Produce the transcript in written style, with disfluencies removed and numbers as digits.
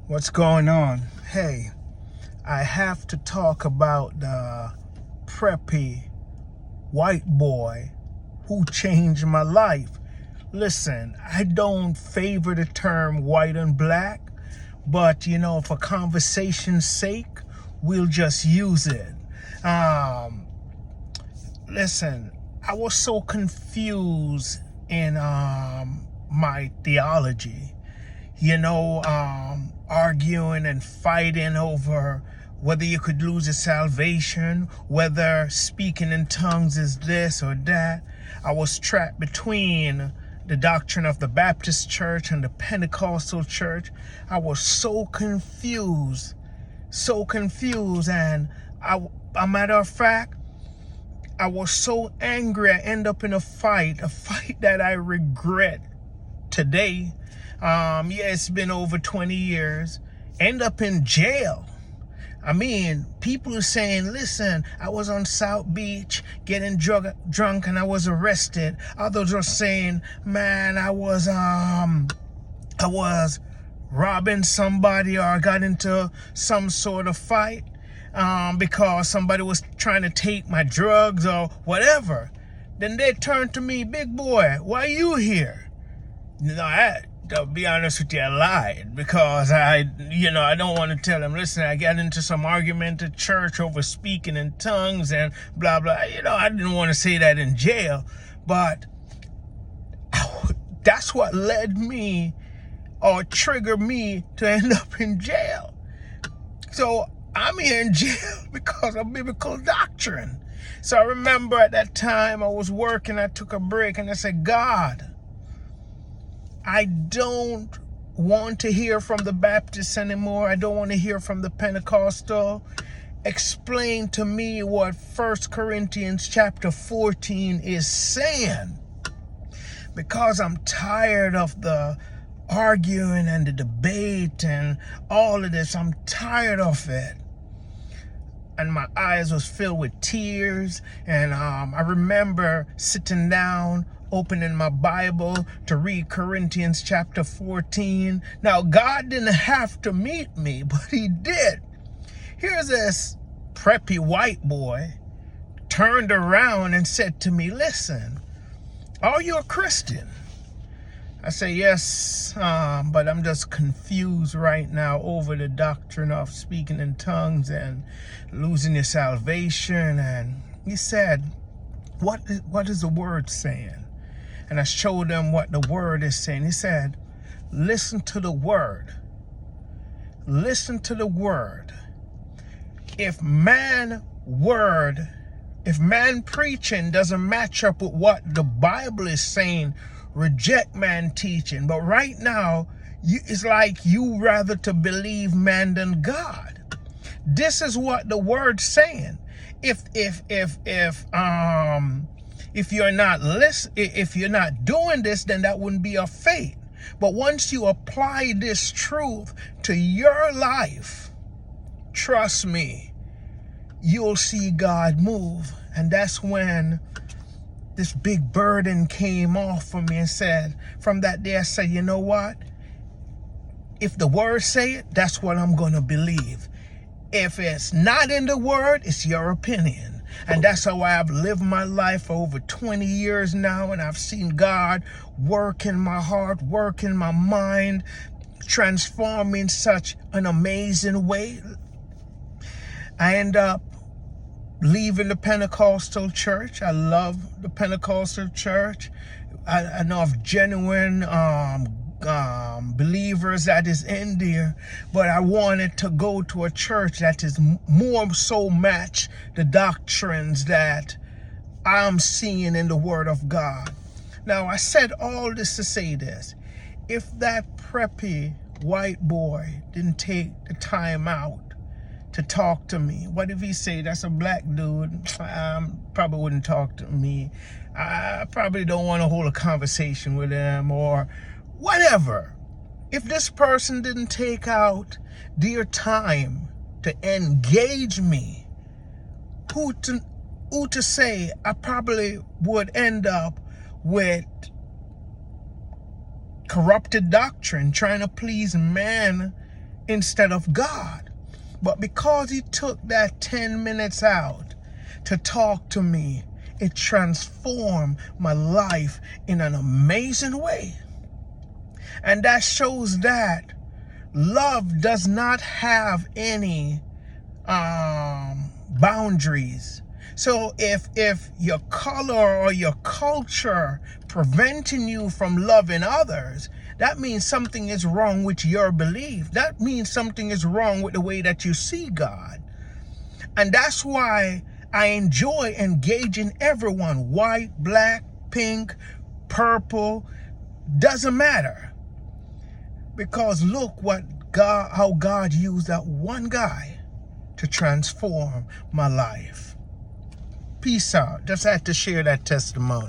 What's going on? Hey, I have to talk about the preppy white boy who changed my life. Listen, I don't favor the term white and black, but for conversation's sake, we'll just use it. Listen, I was so confused in my theology. Arguing and fighting over whether you could lose your salvation, whether speaking in tongues is this or that. I was trapped between the doctrine of the Baptist church and the Pentecostal church. I was so confused. And a matter of fact, I was so angry I end up in a fight that I regret today. It's been over 20 years. End up in jail. I mean, people are saying, listen, I was on South Beach getting drunk and I was arrested. Others are saying, man, I was robbing somebody or I got into some sort of fight because somebody was trying to take my drugs or whatever. Then they turned to me, big boy, why are you here? To be honest with you, I lied because I don't want to tell them, listen, I got into some argument at church over speaking in tongues and blah, blah. I didn't want to say that in jail, but that's what led me or triggered me to end up in jail. So I'm here in jail because of biblical doctrine. So I remember at that time I was working, I took a break and I said, God, I don't want to hear from the Baptists anymore. I don't want to hear from the Pentecostal. Explain to me what 1 Corinthians chapter 14 is saying. Because I'm tired of the arguing and the debate and all of this. I'm tired of it. And my eyes was filled with tears. And I remember sitting down, opening my Bible to read Corinthians chapter 14. Now, God didn't have to meet me, but he did. Here's this preppy white boy turned around and said to me, listen, are you a Christian? I say, yes, but I'm just confused right now over the doctrine of speaking in tongues and losing your salvation. And he said, what is the word saying? And I showed him what the word is saying. He said, listen to the word. Listen to the word. If man preaching doesn't match up with what the Bible is saying, reject man teaching. But right now, it's like you rather to believe man than God. This is what the word's saying. If you're not doing this, then that wouldn't be of faith. But once you apply this truth to your life, trust me, you'll see God move. And that's when this big burden came off of me and said, from that day I said, you know what? If the word say it, that's what I'm going to believe. If it's not in the word, it's your opinion. And that's how I've lived my life for over 20 years now. And I've seen God work in my heart, work in my mind, transform me in such an amazing way. I end up leaving the Pentecostal church. I love the Pentecostal church. I know of genuine believers that is in there, but I wanted to go to a church that is more so match the doctrines that I'm seeing in the Word of God. Now, I said all this to say this. If that preppy white boy didn't take the time out to talk to me, what if he say that's a black dude? Probably wouldn't talk to me. I probably don't want to hold a conversation with him or whatever. If this person didn't take out their time to engage me, who to say I probably would end up with corrupted doctrine, trying to please man instead of God. But because he took that 10 minutes out to talk to me, it transformed my life in an amazing way. And that shows that love does not have any boundaries. So if your color or your culture preventing you from loving others, that means something is wrong with your belief. That means something is wrong with the way that you see God. And that's why I enjoy engaging everyone, white, black, pink, purple, doesn't matter. Because look how God used that one guy to transform my life. Peace out. Just had to share that testimony.